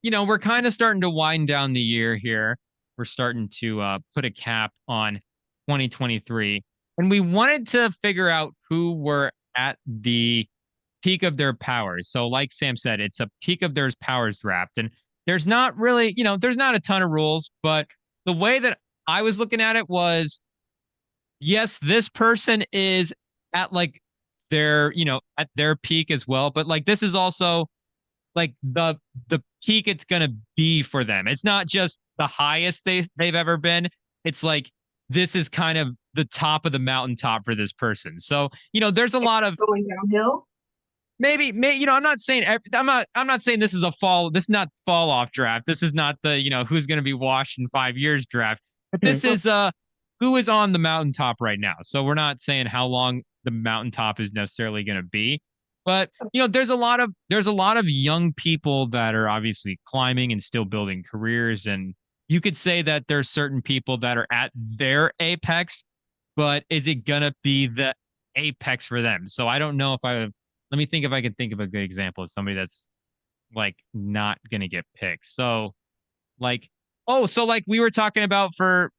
we're kind of starting to wind down the year here. We're starting to put a cap on 2023. And we wanted to figure out who were at the peak of their powers. So, like Sam said, it's a peak of their powers draft. And there's not really, there's not a ton of rules, but the way that I was looking at it was yes, this person is at like at their peak as well. But like this is also like the peak it's gonna be for them. It's not just the highest they've ever been. It's like this is kind of the top of the mountaintop for this person. So, there's a lot It's of going downhill. I'm not saying this is this is not fall off draft. This is not the, who's gonna be washed in 5 years draft. But this is who is on the mountaintop right now. So we're not saying how long the mountaintop is necessarily gonna be. But there's a lot of young people that are obviously climbing and still building careers. And you could say that there's certain people that are at their apex, but is it gonna be the apex for them? So I don't know if I let me think if I can think of a good example of somebody that's like not gonna get picked. So like so like we were talking about for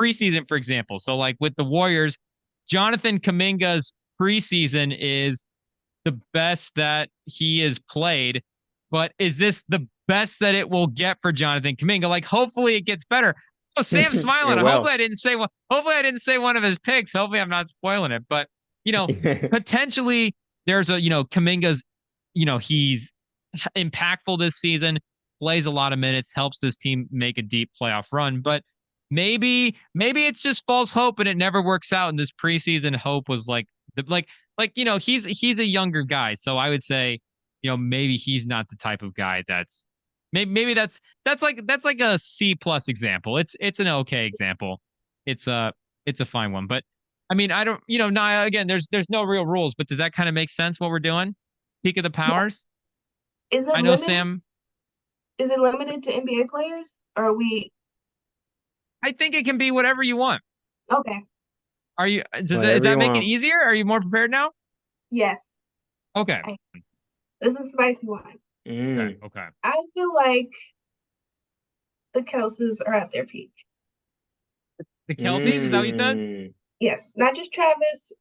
preseason, for example. So like with the Warriors, Jonathan Kaminga's preseason is the best that he has played, but is this the best that it will get for Jonathan Kaminga? Like hopefully it gets better. Oh, Sam's It smiling. Hopefully will. I didn't say one. Hopefully I didn't say one of his picks. Hopefully I'm not spoiling it. But potentially there's Kaminga's, he's impactful this season, plays a lot of minutes, helps this team make a deep playoff run. But maybe it's just false hope and it never works out. And this preseason hope was he's a younger guy, so I would say maybe he's not the type of guy that's maybe that's like a C+ example. It's an okay example. It's a fine one, but I mean I don't Nia, again there's no real rules, but does that kind of make sense what we're doing? Peak of the Yeah. powers. Is it I know limited? Sam. Is it limited to NBA players? Or are we I think it can be whatever you want. okay? Does Whatever you that make it want. easier? Are you more prepared now? Yes. Okay. I, this is a spicy one. Okay. Mm. Okay. I feel like the Kelces are at their peak. The Kelseys, is that what you said? Mm. Yes, not just Travis,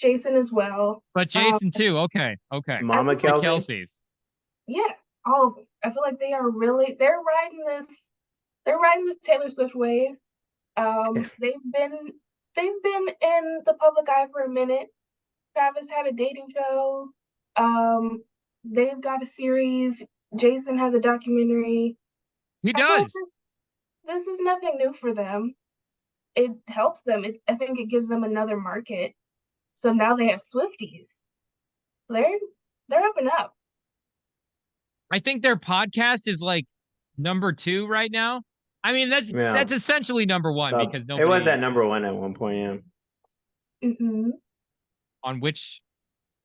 Jason as well. But Jason too. Okay. Okay. I Mama feel The like Kelsey. Kelseys. yeah, all of them. I feel like they are really they're riding this Taylor Swift wave. They've been in the public eye for a minute. Travis had a dating show. Um, they've got a series. Jason has a documentary. He I feel like does. this is nothing new for them. It helps them. I think it gives them another market. So now they have Swifties. They're they're up and up. I think their podcast is like number 2 right now. I mean, Yeah. that's essentially number 1 So because it was nobody at number one at one point, yeah. Hmm. on which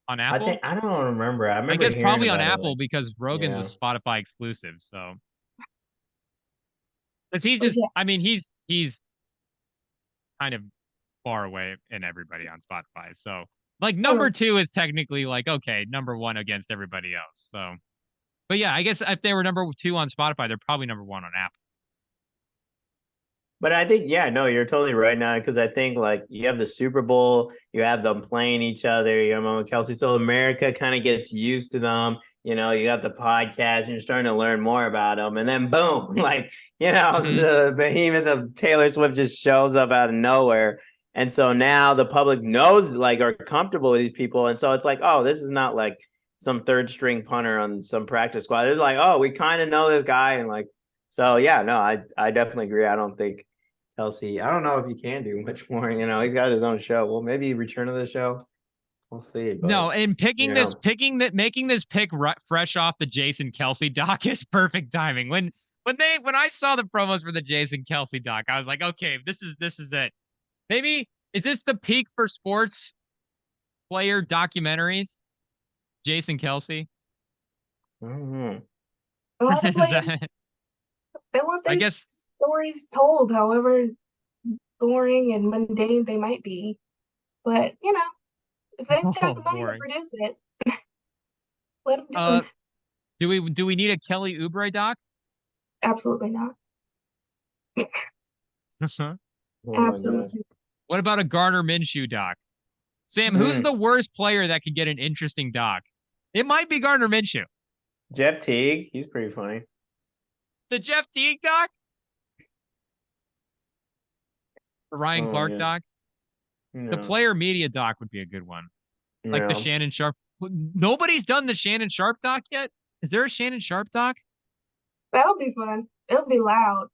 on I Apple. think I don't remember. I I remember guess hearing probably on about it Apple like because Rogan's yeah. a Spotify exclusive. So because he's But just, yeah, I mean, he's kind of far away in everybody on Spotify. So like number oh, 2 is technically like okay, number 1 against everybody else. So, but yeah, I guess if they were number 2 on Spotify, they're probably number 1 on Apple. But I think, yeah, no, you're totally right now because I think like you have the Super Bowl, you have them playing each other, you have Mama Kelsey, so America kind of gets used to them. You got the podcast, and you're starting to learn more about them, and then boom, like Mm-hmm. the behemoth of Taylor Swift just shows up out of nowhere, and so now the public knows like are comfortable with these people, and so it's like, oh, this is not like some third string punter on some practice squad. It's like, oh, we kind of know this guy, and like, so yeah, no, I definitely agree. I don't think Kelce. I don't know if he can do much more. He's got his own show. Well, maybe return to the show. We'll see. No, But and you know, making this pick fresh off the Jason Kelce doc is perfect timing. When I saw the promos for the Jason Kelce doc, I was like, okay, this is it. Maybe is this the peak for sports player documentaries? Jason Kelce. I don't know. a lot of Is players that? they want I their guess stories told, however boring and mundane they might be. But if they've got oh the money to boring. produce it, let them do Uh, it. Do we need a Kelly Oubre doc? Absolutely not. Oh my gosh. Absolutely. What about a Garner Minshew doc? Sam, who's the worst player that could get an interesting doc? It might be Garner Minshew. Jeff Teague, he's pretty funny. The Jeff Teague doc? The Ryan Clark yeah. doc? The player media doc would be a good one. Like the Shannon Sharp. Nobody's done the Shannon Sharp doc yet. Is there a Shannon Sharp doc? That would be fun. It would be loud.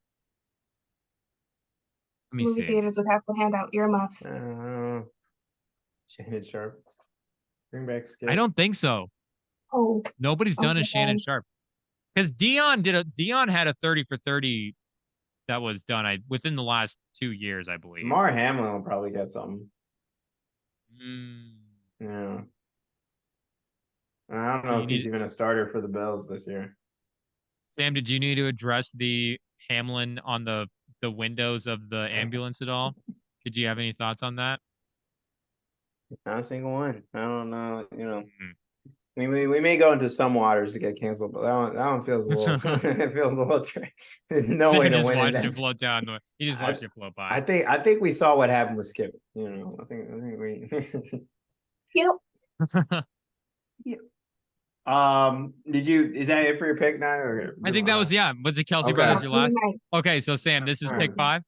Let me Movie see. theaters would have to hand out earmuffs. Shannon Sharp. Bring back Skip. I don't think so. Oh. Nobody's done a Shannon Sharp. Because Dion had a 30 for 30 that was done within the last 2 years, I believe. Mar Hamlin will probably get something. Yeah. I don't know if he's even a starter for the Bills this year. Sam, did you need to address the Hamlin on the windows of the ambulance at all? Did you have any thoughts on that? Not a single one. I don't know. We may go into some waters to get canceled, but that one feels a little. It feels a little. There's no way to just win watched it. It float down. He just watched it float by. I think we saw what happened with Skip. I think we. Yep. Yep. Is that it for your pick now? I think that was Was it Kelce Brothers your last? Okay, so Sam, this is pick 5.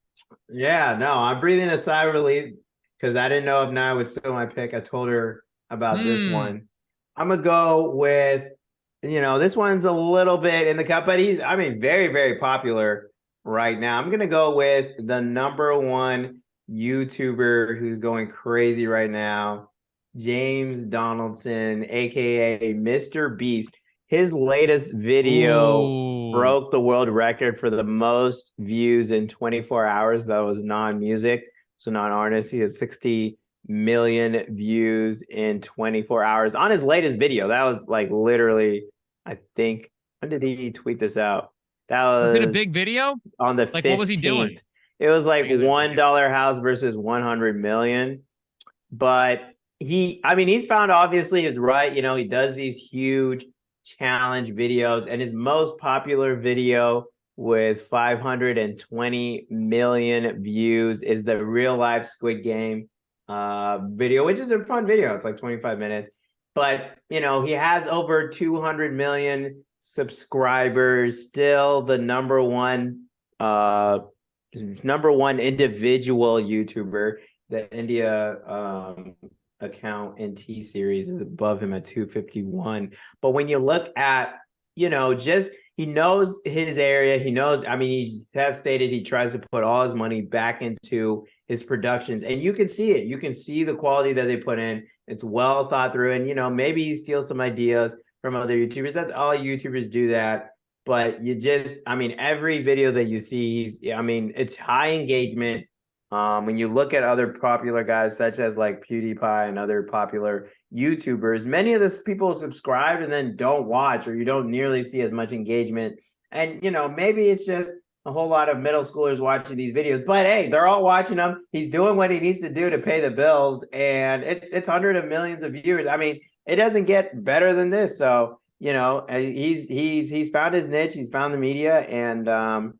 Yeah, no, I'm breathing a sigh of relief because I didn't know if Nya would steal my pick. I told her about this one. I'm gonna go with, this one's a little bit in the cup, but he's, very, very popular right now. I'm gonna go with the #1 YouTuber who's going crazy right now, James Donaldson, aka MrBeast. His latest video broke the world record for the most views in 24 hours. That was non-music, so non-artist. He had 60 million views in 24 hours on his latest video. That was like literally, I think, when did he tweet this out? That was it a big video? On the 15th. What was he doing? It was like $1 house versus 100 million. But he's found obviously his right. He does these huge challenge videos, and his most popular video with 520 million views is the real life Squid Game video, which is a fun video. It's like 25 minutes, but he has over 200 million subscribers, still the number one individual YouTuber. The India account in T series is above him at 251. But when you look at, just he knows his area. He knows, he has stated he tries to put all his money back into his productions, and you can see it. You can see the quality that they put in. It's well thought through, and maybe he steals some ideas from other YouTubers. That's all YouTubers do that. But you just, every video that you see, it's high engagement. When you look at other popular guys such as like PewDiePie and other popular YouTubers, many of those people subscribe and then don't watch, or you don't nearly see as much engagement. And, maybe it's just a whole lot of middle schoolers watching these videos, but hey, they're all watching them. He's doing what he needs to do to pay the bills, and it's hundreds of millions of viewers. It doesn't get better than this. So, he's found his niche. He's found the media, and, I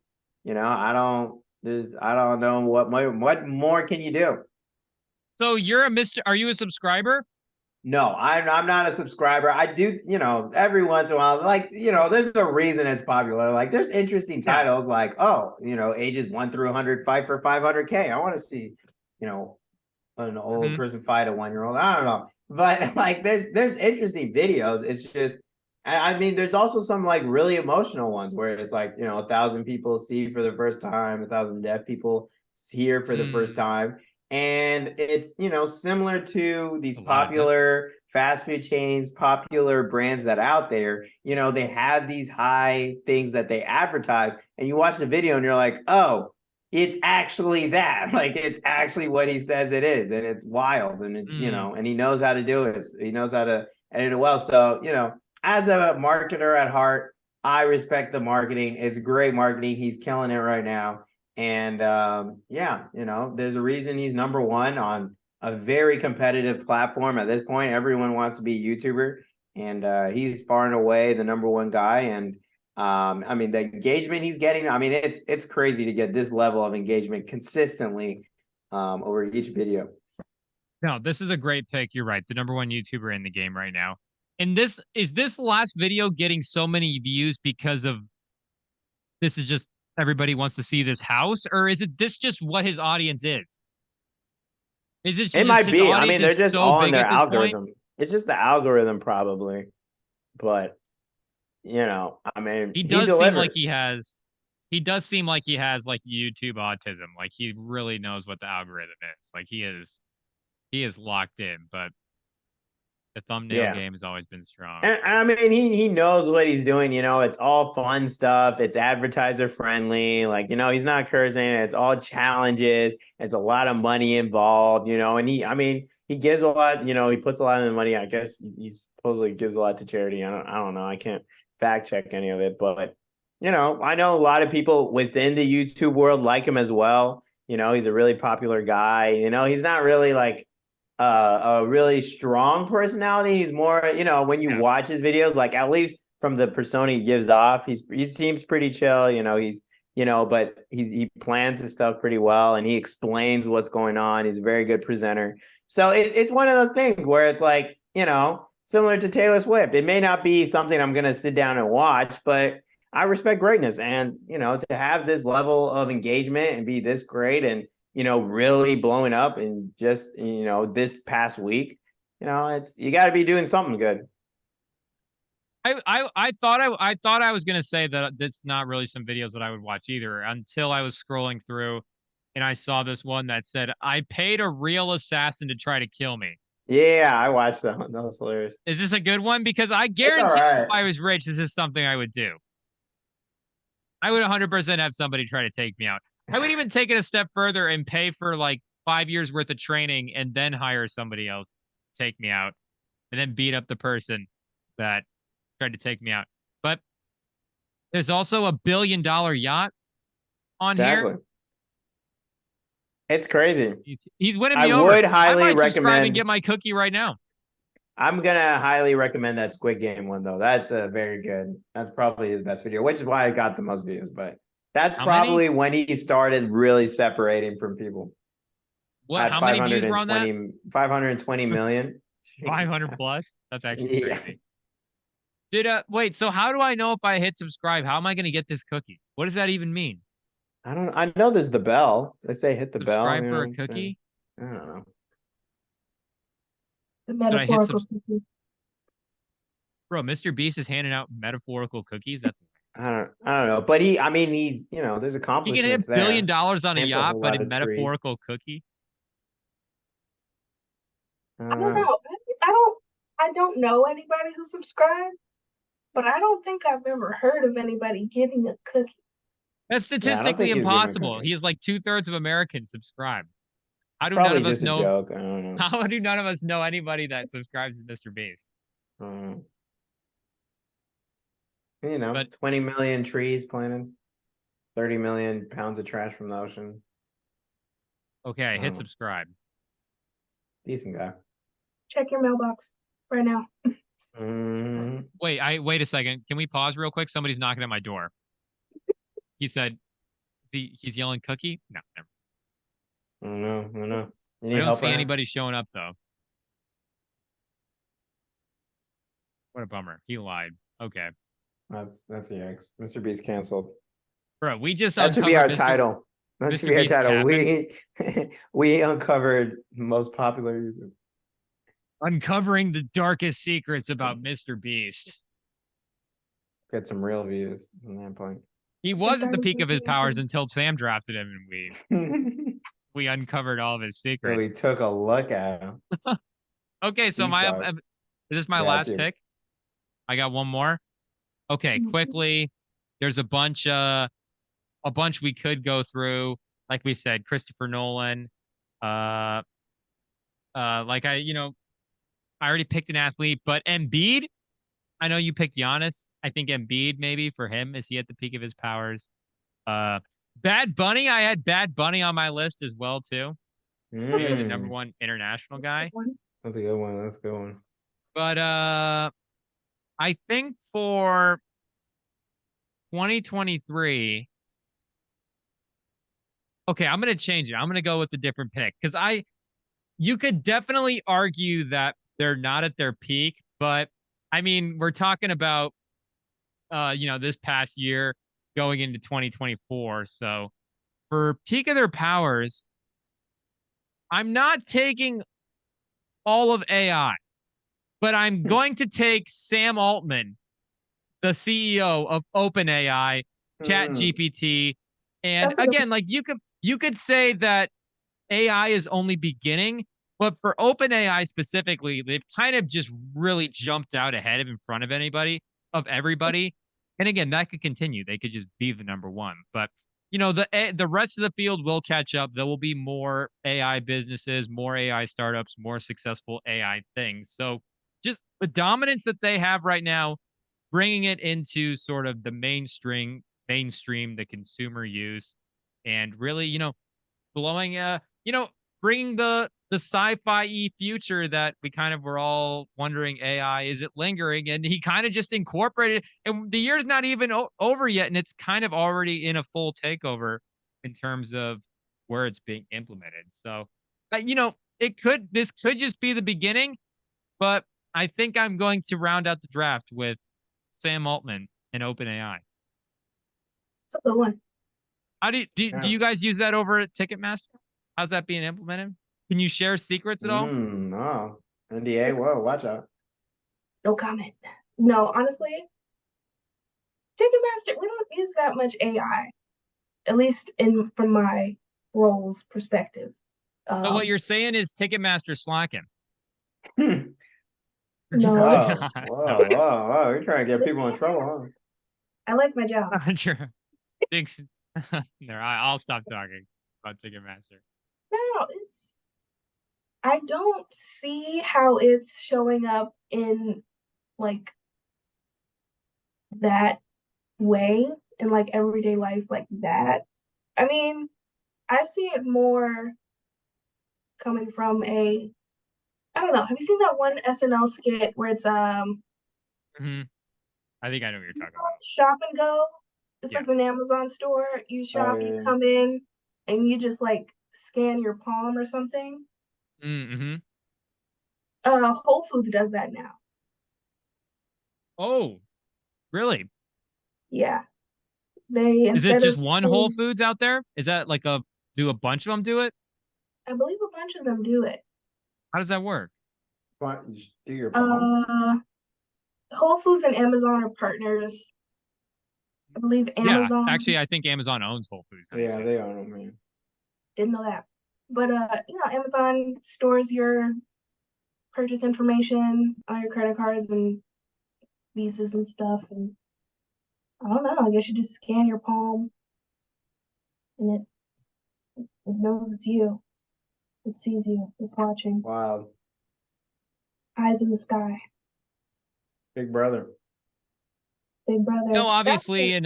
don't know what more can you do. So are you a subscriber? No, I'm not a subscriber. I do, every once in a while, like, there's a reason it's popular. Like, there's interesting titles like, ages 1 through 100 fight for 500K. I want to see, an old person fight a 1-year-old. I don't know, but like, there's interesting videos. It's just, there's also some like really emotional ones where it's like, 1,000 people see for the first time, 1,000 deaf people hear for the first time. And it's, similar to these popular fast food chains, popular brands that are out there, they have these high things that they advertise, and you watch the video and you're like, oh, it's actually that. Like, it's actually what he says it is. And it's wild. And it's, and he knows how to do it. He knows how to edit it well. So, as a marketer at heart, I respect the marketing. It's great marketing. He's killing it right now. And there's a reason he's #1 on a very competitive platform. At this point, everyone wants to be a YouTuber. and he's far and away the number one guy. And I mean, the engagement he's getting, I mean, it's crazy to get this level of engagement consistently over each video. No, this is a great pick. You're right. The number one YouTuber in the game right now. And this last video getting so many views because of this is just everybody wants to see this house, or is it this just what his audience is? Is it just It might his be. I audience mean, they're is just so all in big their at this point? algorithm. It's just the algorithm, probably. But I mean, He he does seem like delivers. he does seem like he has like YouTube autism. Like he really knows what the algorithm is. Like he is locked in, but the thumbnail Yeah. game has always been strong. And I mean, he knows what he's doing. It's all fun stuff. It's advertiser friendly. Like, he's not cursing. It's all challenges. It's a lot of money involved. And I mean, he gives a lot. He puts a lot of the money. I guess he supposedly gives a lot to charity. I don't know. I can't fact check any of it, but I know a lot of people within the YouTube world like him as well. He's a really popular guy. He's not really like a really strong personality. He's more, when you watch his videos, like at least from the persona he gives off, he seems pretty chill. But he plans his stuff pretty well, and he explains what's going on. He's a very good presenter. So it's one of those things where it's like, similar to Taylor Swift. It may not be something I'm gonna sit down and watch, but I respect greatness, and to have this level of engagement and be this great and really blowing up in just, this past week, it's, you got to be doing something good. I thought I was gonna say that that's not really some videos that I would watch either until I was scrolling through and I saw this one that said, I paid a real assassin to try to kill me. Yeah, I watched that one. That was hilarious. Is this a good one? Because I It's all guarantee if right. I was rich, this is something I would do. I would 100% have somebody try to take me out. I would even take it a step further and pay for like 5 years worth of training and then hire somebody else to take me out and then beat up the person that tried to take me out. But there's also $1 billion yacht on Exactly. here. It's crazy. He's winning I me over. would I highly might subscribe and recommend. get my cookie right now. I'm gonna highly recommend that Squid Game one though. That's a very good. That's probably his best video, which is why I got the most views. But that's How probably many? when he started really separating from people. What? At How many views were on that? 520 million. 500 plus. That's actually Yeah. crazy. Wait, so how do I know if I hit subscribe? How am I going to get this cookie? What does that even mean? I know there's the bell. They say hit the bell. Subscribe for a cookie? I don't know. The Did I hit metaphorical cookie. Bro, MrBeast is handing out metaphorical cookies. That's I don't know. But I mean, he's, there's he accomplishments can hit there. $1 billion on a Plants a yacht, whole but lot a of trees. metaphorical cookie. I I don't don't know. know. I don't know anybody who subscribed, but I don't think I've ever heard of anybody getting a cookie. That's Yeah, I don't statistically think he's giving a impossible. cookie. He is like 2/3 of Americans subscribe. How It's do none probably of us just a know? joke. I don't know. How do none of us know anybody that subscribes to MrBeast? But 20 million trees planted, 30 million pounds of trash from the ocean. okay, hit subscribe. Decent guy. Check your mailbox right now. Wait a second. Can we pause real quick? Somebody's knocking at my door. He said, he's yelling cookie? No, never. I don't know. You need I don't help, see Ryan? anybody showing up though. What a bummer. He lied. Okay. That's yikes. MrBeast canceled. Bro, we just That should be our uncovered title. That should be our MrBeast title. capping. We uncovered most popular user. Uncovering the darkest secrets about MrBeast. Get some real views from that point. He was at the peak of his powers until Sam drafted him and we uncovered all of his So secrets. we took a look at him. Okay, so is this my last pick? I got one more. Okay, quickly. There's a bunch we could go through. Like we said, Christopher Nolan. I already picked an athlete, but Embiid. I know you picked Giannis. I think Embiid maybe for him. Is he at the peak of his powers? Bad Bunny. I had Bad Bunny on my list as well too. Maybe the number one international guy. That's a good one. That's a good one. But I think for 2023, okay, I'm gonna change it. I'm gonna go with a different pick because you could definitely argue that they're not at their peak, but I mean, we're talking about this past year going into 2024. So for peak of their powers, I'm not taking all of AI, but I'm going to take Sam Altman, the CEO of OpenAI, Hmm. ChatGPT. And That's a good again, like you could say that AI is only beginning, but for OpenAI specifically, they've kind of just really jumped out ahead of in front of everybody. And again, that could continue. They could just be the number one. But the rest of the field will catch up. There will be more AI businesses, more AI startups, more successful AI things. So just the dominance that they have right now, bringing it into sort of the mainstream, the consumer use, and really, blowing bringing the sci-fi future that we kind of were all wondering, AI, is it lingering? And he kind of just incorporated, and the year's not even over yet, and it's kind of already in a full takeover in terms of where it's being implemented. So this could just be the beginning, but I think I'm going to round out the draft with Sam Altman and OpenAI. That's a good one. How do Yeah. you guys use that over at Ticketmaster? How's that being implemented? Can you share secrets at all? No. NDA. Whoa, watch out. No comment. No, honestly, Ticketmaster, we don't use that much AI, at least from my role's perspective. So what Um, you're saying is Ticketmaster slacking. Hmm. no, Oh, No, whoa, whoa, whoa. You're trying to get people in trouble, I like my job. not true. Thanks. No, I'll stop talking about Ticketmaster. No, I don't see how it's showing up in like that way in like everyday life like that. I mean, I see it more coming from I don't know. Have you seen that one SNL skit where it's Hmm. I think I know what you're is it talking called about. Shop and Go? It's Yeah. like an Amazon store. You huh? Oh shop, you yeah. come in, and you just like scan your palm or something. Mm-hmm. Whole Foods does that now. Oh, really? Yeah. They Is it instead just of one Whole paying, Foods out there? Is that like do a bunch of them do it? I believe a bunch of them do it. How does that work? What? You just do your palm? Uh Whole Foods and Amazon are partners. I believe Yeah, Amazon actually, I think Amazon owns Whole Foods. Now you Yeah, say they own them, man. didn't know that. But Amazon stores your purchase information on your credit cards and visas and stuff. And I don't know, I guess you just scan your palm and it knows it's you. It sees you. It's watching. Wild. Eyes in the sky. Big brother. Big brother. No, That's obviously, it.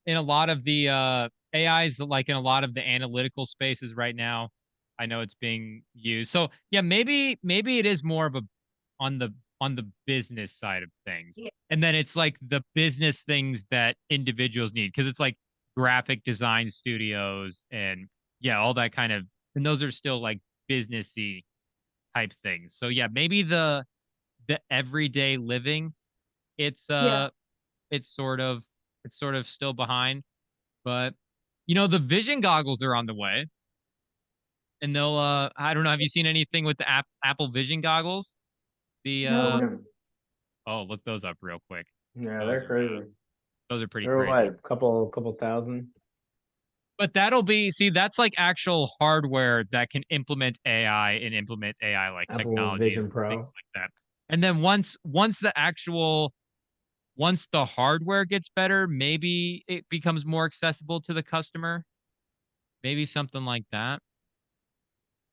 in a lot of the AIs, like in a lot of the analytical spaces right now, I know it's being used. So yeah, maybe it is more of a on the on the business side of things, Yeah. and then it's like the business things that individuals need because it's like graphic design studios and yeah, all that kind of, and those are still like businessy type things. So yeah, maybe the everyday living, it's Yeah. it's sort of it's sort of still behind, but the vision goggles are on the way, and they'll I don't know, have you seen anything with the Apple Vision goggles? The No. Yeah, oh, look those up real quick. yeah, Those they're are crazy. those are pretty They're what, crazy. a couple thousand? But that'll be, see, that's like actual hardware that can implement AI and implement AI like Apple technologies Vision and things Pro. like that. And then once the hardware gets better, maybe it becomes more accessible to the customer. Maybe something like that.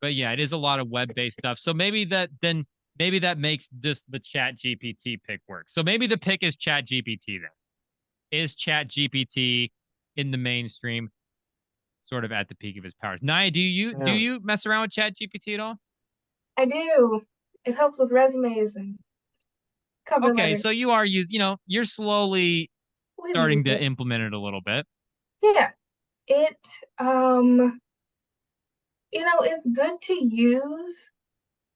But yeah, it is a lot of web-based stuff. So maybe that makes this the Chat GPT pick work. So maybe the pick is Chat GPT then. Is Chat GPT in the mainstream sort of at the peak of his powers? Nia, do Yeah. you mess around with Chat GPT at all? I do. It helps with resumes and cover Okay, letter. so you are you're slowly We've starting used to it. implement it a little bit. Yeah. It it's good to use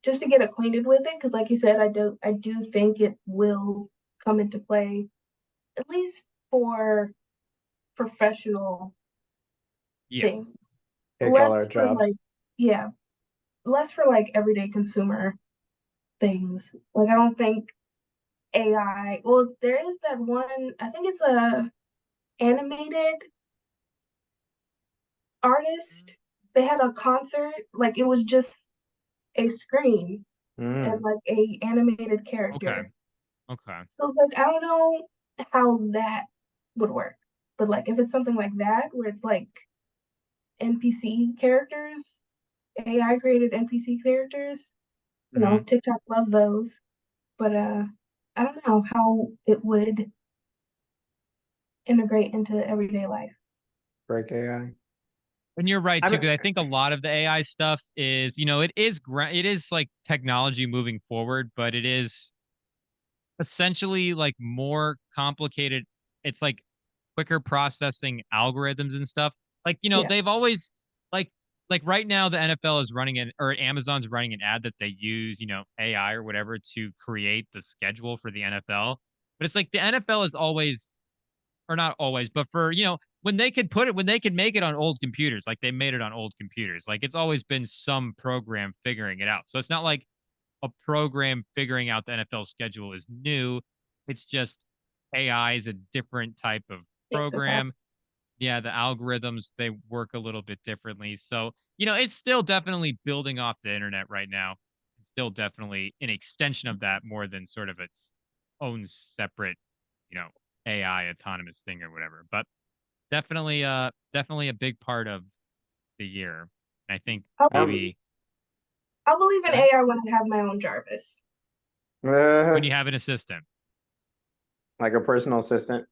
just to get acquainted with it, because like you said, I do think it will come into play, at least for professional Yes. things. Take all Less our for jobs. like, yeah, less for like everyday consumer things. Like I don't think AI, well, there is that one, I think it's a animated artist. They had a concert, like it was just a screen and Mm. like a animated Okay. character. Okay. So it's like I don't know how that would work. But like if it's something like that where it's like NPC characters, AI created NPC characters, Mhm. TikTok loves those. But I don't know how it would integrate into everyday life. Break AI. And you're right I too, mean, because I think a lot of the AI stuff is, it is like technology moving forward, but it is essentially like more complicated. It's like quicker processing algorithms and stuff. Like, Yeah, they've always like right now the NFL is running or Amazon's running an ad that they use, AI or whatever to create the schedule for the NFL. But it's like the NFL is always, or not always, but for, when they could make it on old computers, like they made it on old computers. Like it's always been some program figuring it out. So it's not like a program figuring out the NFL schedule is new. It's just AI is a different type of makes it program. faster. Yeah, the algorithms, they work a little bit differently. So, it's still definitely building off the internet right now. It's still definitely an extension of that more than sort of its own separate, you know, AI autonomous thing or whatever. But definitely a big part of the year. I think I'll believe, maybe I'll believe in uh, AI when I have my own Jarvis. when uh, you have an assistant. like a personal assistant,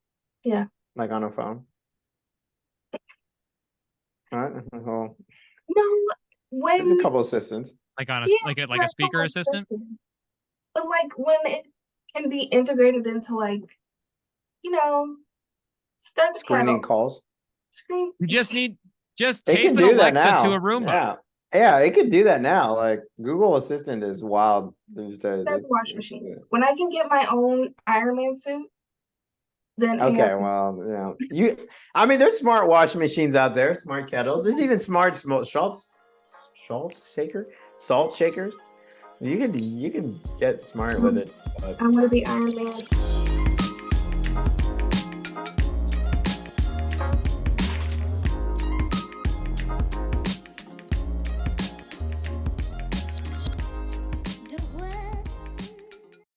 Yeah. like on a phone. All right. Well, No, there's a when couple assistants. Like on a yeah, like a that's speaker my assistant? assistant. But like when it can be integrated into like, you know, start the cat Screening over. calls. Screen. You just It tape can an do that Alexa to now. a Roomba. Yeah. Yeah, it could do that now. Like Google Assistant is wild these days. Start the wash machine. When I can get my own Iron Man suit, then AI Okay, can. well, I mean, there's smart washing machines out there, smart kettles. There's even smart salt shakers. You can get smart with it. But I want to be Iron Man.